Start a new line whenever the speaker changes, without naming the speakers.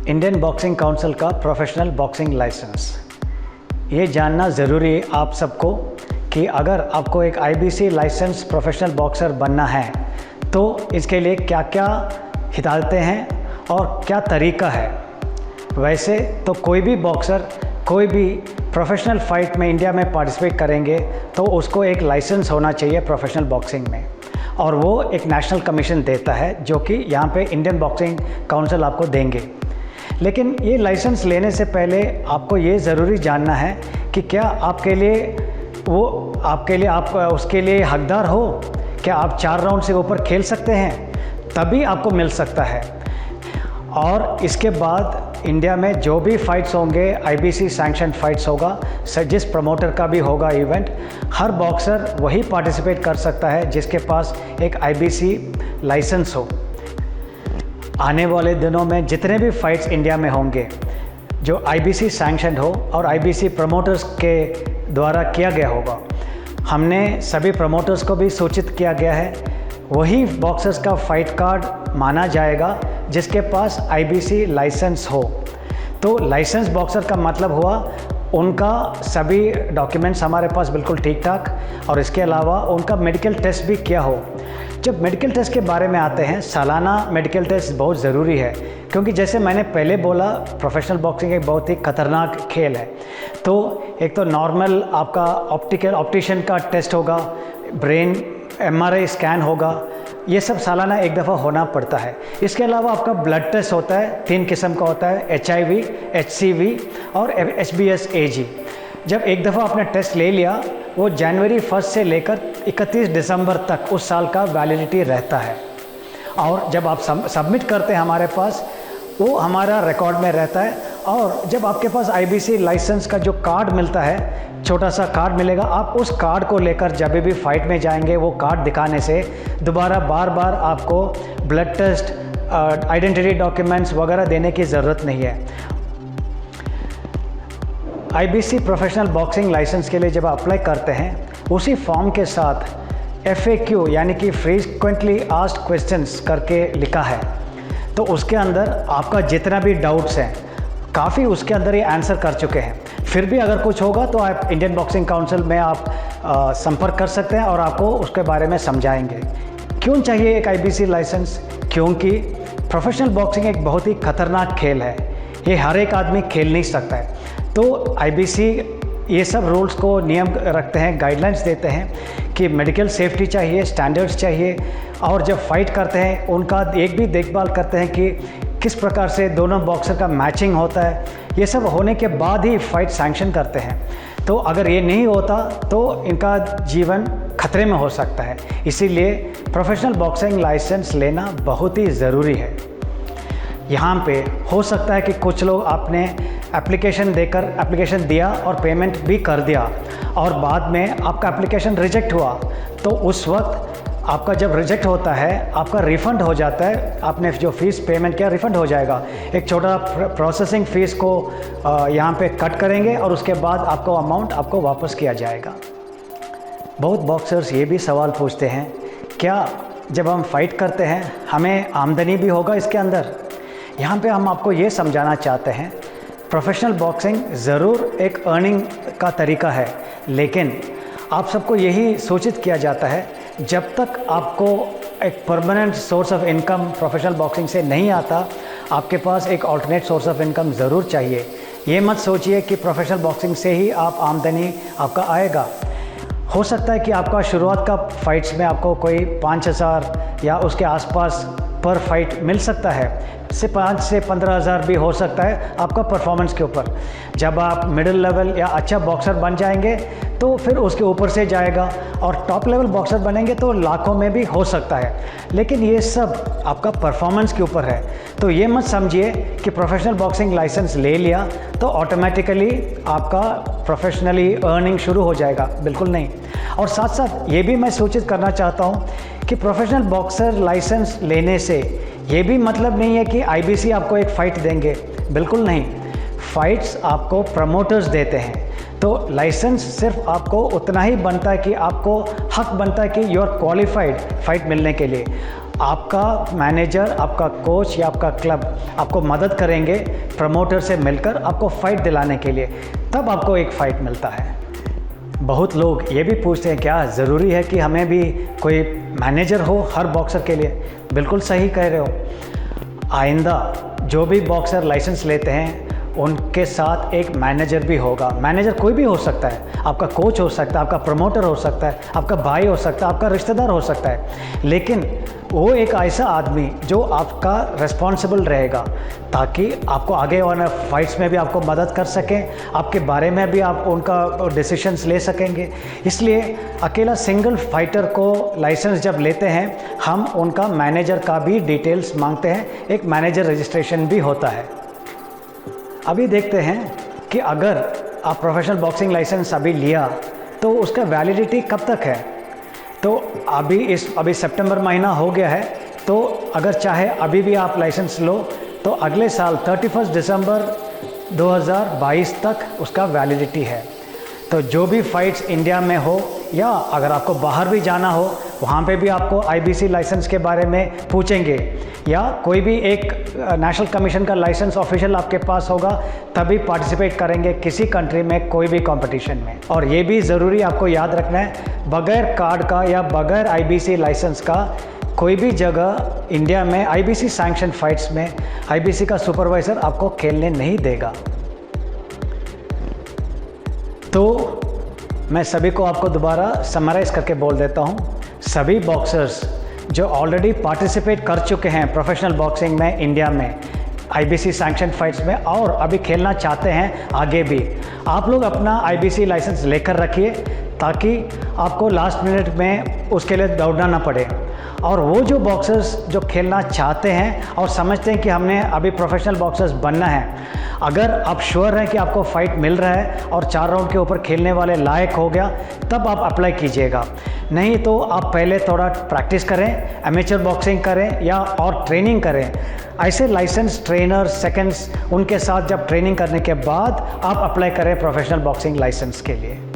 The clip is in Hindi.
इंडियन बॉक्सिंग काउंसिल का प्रोफेशनल बॉक्सिंग लाइसेंस। ये जानना ज़रूरी है आप सबको कि अगर आपको एक आईबीसी लाइसेंस प्रोफेशनल बॉक्सर बनना है तो इसके लिए क्या क्या हिदायतें हैं और क्या तरीका है। वैसे तो कोई भी बॉक्सर कोई भी प्रोफेशनल फ़ाइट में इंडिया में पार्टिसिपेट करेंगे तो उसको एक लाइसेंस होना चाहिए प्रोफेशनल बॉक्सिंग में, और वो एक नेशनल कमीशन देता है जो कि यहाँ पे इंडियन बॉक्सिंग काउंसिल आपको देंगे। लेकिन ये लाइसेंस लेने से पहले आपको ये ज़रूरी जानना है कि क्या आपके लिए आप उसके लिए हकदार हो, क्या आप 4 राउंड से ऊपर खेल सकते हैं, तभी आपको मिल सकता है। और इसके बाद इंडिया में जो भी फाइट्स होंगे आईबीसी सैंक्शन फाइट्स होगा, जिस प्रमोटर का भी होगा इवेंट, हर बॉक्सर वही पार्टिसिपेट कर सकता है जिसके पास एक आईबीसी लाइसेंस हो। आने वाले दिनों में जितने भी फाइट्स इंडिया में होंगे जो आईबीसी सैंक्शन हो और आईबीसी प्रमोटर्स के द्वारा किया गया होगा, हमने सभी प्रमोटर्स को भी सूचित किया गया है। वही बॉक्सर्स का फाइट कार्ड माना जाएगा जिसके पास आईबीसी लाइसेंस हो। तो लाइसेंस बॉक्सर का मतलब हुआ उनका सभी डॉक्यूमेंट्स हमारे पास बिल्कुल ठीक ठाक, और इसके अलावा उनका मेडिकल टेस्ट भी किया हो। जब मेडिकल टेस्ट के बारे में आते हैं, सालाना मेडिकल टेस्ट बहुत ज़रूरी है, क्योंकि जैसे मैंने पहले बोला प्रोफेशनल बॉक्सिंग एक बहुत ही खतरनाक खेल है। तो एक तो नॉर्मल आपका ऑप्टिशियन का टेस्ट होगा, ब्रेन एमआरआई स्कैन होगा, ये सब सालाना एक दफ़ा होना पड़ता है। इसके अलावा आपका ब्लड टेस्ट होता है, 3 किस्म का होता है, HIV, HCV और HBsAg। जब एक दफ़ा आपने टेस्ट ले लिया, वो जनवरी 1 से लेकर 31 दिसंबर तक उस साल का वैलिडिटी रहता है। और जब आप सबमिट करते हैं हमारे पास, वो हमारा रिकॉर्ड में रहता है। और जब आपके पास आईबीसी लाइसेंस का जो कार्ड मिलता है, छोटा सा कार्ड मिलेगा, आप उस कार्ड को लेकर जब भी फाइट में जाएंगे, वो कार्ड दिखाने से दोबारा बार बार आपको ब्लड टेस्ट, आइडेंटिटी डॉक्यूमेंट्स वगैरह देने की ज़रूरत नहीं है। आईबीसी प्रोफेशनल बॉक्सिंग लाइसेंस के लिए जब आप अप्लाई करते हैं, उसी फॉर्म के साथ FAQ यानी कि फ्रीक्वेंटली आस्क्ड क्वेश्चंस करके लिखा है। तो उसके अंदर आपका जितना भी डाउट्स हैं, काफ़ी उसके अंदर ये आंसर कर चुके हैं। फिर भी अगर कुछ होगा तो आप इंडियन बॉक्सिंग काउंसिल में आप संपर्क कर सकते हैं और आपको उसके बारे में समझाएंगे। क्यों चाहिए एक आईबीसी लाइसेंस? क्योंकि प्रोफेशनल बॉक्सिंग एक बहुत ही खतरनाक खेल है, ये हर एक आदमी खेल नहीं सकता है। तो आईबीसी ये सब रूल्स को नियम रखते हैं, गाइडलाइंस देते हैं कि मेडिकल सेफ्टी चाहिए, स्टैंडर्ड्स चाहिए, और जब फाइट करते हैं उनका एक भी देखभाल करते हैं कि किस प्रकार से दोनों बॉक्सर का मैचिंग होता है। ये सब होने के बाद ही फाइट सैंक्शन करते हैं। तो अगर ये नहीं होता तो इनका जीवन खतरे में हो सकता है। इसीलिए प्रोफेशनल बॉक्सिंग लाइसेंस लेना बहुत ही ज़रूरी है। यहाँ पे हो सकता है कि कुछ लोग आपने एप्लीकेशन दिया और पेमेंट भी कर दिया, और बाद में आपका एप्लीकेशन रिजेक्ट हुआ, तो उस वक्त आपका जब रिजेक्ट होता है आपका रिफ़ंड हो जाता है। आपने जो फ़ीस पेमेंट किया रिफ़ंड हो जाएगा। एक छोटा प्रोसेसिंग फ़ीस को यहाँ पे कट करेंगे और उसके बाद आपको अमाउंट आपको वापस किया जाएगा। बहुत बॉक्सर्स ये भी सवाल पूछते हैं, क्या जब हम फाइट करते हैं हमें आमदनी भी होगा इसके अंदर? यहाँ पे हम आपको ये समझाना चाहते हैं, प्रोफेशनल बॉक्सिंग ज़रूर एक अर्निंग का तरीका है, लेकिन आप सबको यही सूचित किया जाता है जब तक आपको एक permanent source of income professional boxing से नहीं आता, आपके पास एक अल्टरनेट सोर्स ऑफ इनकम ज़रूर चाहिए। ये मत सोचिए कि प्रोफेशनल बॉक्सिंग से ही आप आमदनी आपका आएगा। हो सकता है कि आपका शुरुआत का फाइट्स में आपको कोई 5,000 या उसके आसपास पर फाइट मिल सकता है, से 5 से 15,000 भी हो सकता है आपका परफॉर्मेंस के ऊपर। जब आप मिडिल लेवल या अच्छा बॉक्सर बन जाएंगे तो फिर उसके ऊपर से जाएगा, और टॉप लेवल बॉक्सर बनेंगे तो लाखों में भी हो सकता है। लेकिन ये सब आपका परफॉर्मेंस के ऊपर है। तो ये मत समझिए कि प्रोफेशनल बॉक्सिंग लाइसेंस ले लिया तो ऑटोमेटिकली आपका प्रोफेशनली अर्निंग शुरू हो जाएगा, बिल्कुल नहीं। और साथ साथ ये भी मैं सूचित करना चाहता हूँ कि प्रोफेशनल बॉक्सर लाइसेंस लेने से ये भी मतलब नहीं है कि आईबीसी आपको एक फ़ाइट देंगे, बिल्कुल नहीं। फ़ाइट्स आपको प्रमोटर्स देते हैं, तो लाइसेंस सिर्फ आपको उतना ही बनता है कि आपको हक बनता है कि यू आर क्वालिफाइड फ़ाइट मिलने के लिए। आपका मैनेजर, आपका कोच या आपका क्लब आपको मदद करेंगे प्रमोटर से मिलकर आपको फ़ाइट दिलाने के लिए, तब आपको एक फ़ाइट मिलता है। बहुत लोग ये भी पूछते हैं क्या ज़रूरी है कि हमें भी कोई मैनेजर हो हर बॉक्सर के लिए? बिल्कुल सही कह रहे हो। आइंदा जो भी बॉक्सर लाइसेंस लेते हैं उनके साथ एक मैनेजर भी होगा। मैनेजर कोई भी हो सकता है, आपका कोच हो सकता है, आपका प्रमोटर हो सकता है, आपका भाई हो सकता है, आपका रिश्तेदार हो सकता है, लेकिन वो एक ऐसा आदमी जो आपका रिस्पॉन्सिबल रहेगा ताकि आपको आगे वाले फाइट्स में भी आपको मदद कर सकें, आपके बारे में भी आप उनका डिसीशंस ले सकेंगे। इसलिए अकेला सिंगल फाइटर को लाइसेंस जब लेते हैं हम उनका मैनेजर का भी डिटेल्स मांगते हैं, एक मैनेजर रजिस्ट्रेशन भी होता है। अभी देखते हैं कि अगर आप प्रोफेशनल बॉक्सिंग लाइसेंस अभी लिया तो उसका वैलिडिटी कब तक है। तो अभी सितंबर महीना हो गया है, तो अगर चाहे अभी भी आप लाइसेंस लो तो अगले साल 31 दिसंबर 2022 तक उसका वैलिडिटी है। तो जो भी फाइट्स इंडिया में हो या अगर आपको बाहर भी जाना हो वहाँ पे भी आपको आईबीसी लाइसेंस के बारे में पूछेंगे, या कोई भी एक नेशनल कमीशन का लाइसेंस ऑफिशियल आपके पास होगा तभी पार्टिसिपेट करेंगे किसी कंट्री में कोई भी कंपटीशन में। और ये भी ज़रूरी आपको याद रखना है, बगैर कार्ड का या बगैर आईबीसी लाइसेंस का कोई भी जगह इंडिया में आईबीसी सैंक्शन फाइट्स में आईबीसी का सुपरवाइज़र आपको खेलने नहीं देगा। तो मैं सभी को आपको दोबारा समराइज़ करके बोल देता हूँ, सभी बॉक्सर्स जो ऑलरेडी पार्टिसिपेट कर चुके हैं प्रोफेशनल बॉक्सिंग में इंडिया में आईबीसी सैंक्शन फाइट्स में और अभी खेलना चाहते हैं आगे भी, आप लोग अपना आईबीसी लाइसेंस लेकर रखिए ताकि आपको लास्ट मिनट में उसके लिए दौड़ना ना पड़े। और वो जो बॉक्सर्स जो खेलना चाहते हैं और समझते हैं कि हमने अभी प्रोफेशनल बॉक्सर्स बनना है, अगर आप श्योर हैं कि आपको फ़ाइट मिल रहा है और 4 राउंड के ऊपर खेलने वाले लायक हो गया तब आप अप्लाई कीजिएगा। नहीं तो आप पहले थोड़ा प्रैक्टिस करें, एमेचर बॉक्सिंग करें या और ट्रेनिंग करें। ऐसे लाइसेंस ट्रेनर सेकंड्स उनके साथ जब ट्रेनिंग करने के बाद आप अप्लाई करें प्रोफेशनल बॉक्सिंग लाइसेंस के लिए।